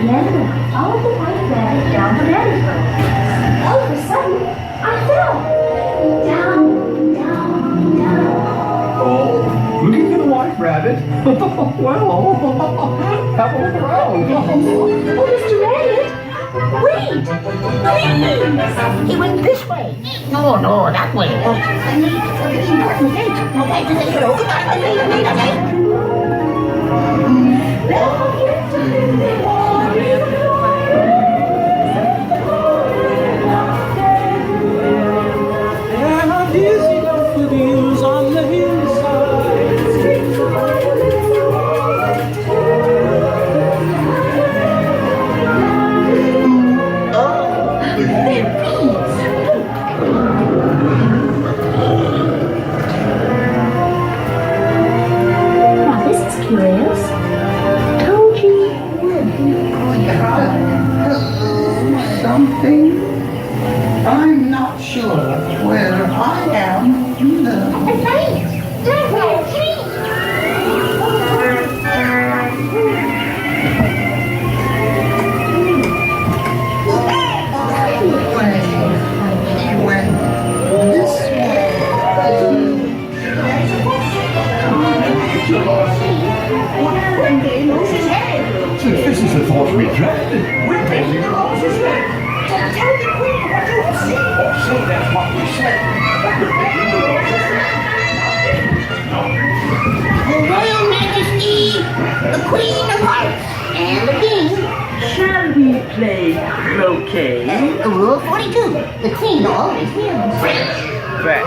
Together, I followed the white rabbit down the rabbit road. All of a sudden, I fell. Down, down, down. Oh, looking for the white rabbit? Well, have a look around. Oh, Mr. Rabbit, wait! Please! He went this way. No, that way. There are dizzy daffodils on the hillside. Now, this is curious. Told you would. Something? I'm not sure where I am either. He went this way. Since this is the thought we dreaded, we're bending the horse's head. Tell the queen what you have seen. Or so that's what we said. But we're bending the horse's head. Your Royal Majesty, the Queen of Hearts, and the King. Shall we play croquet? Rule 42. The Queen always wins. Right.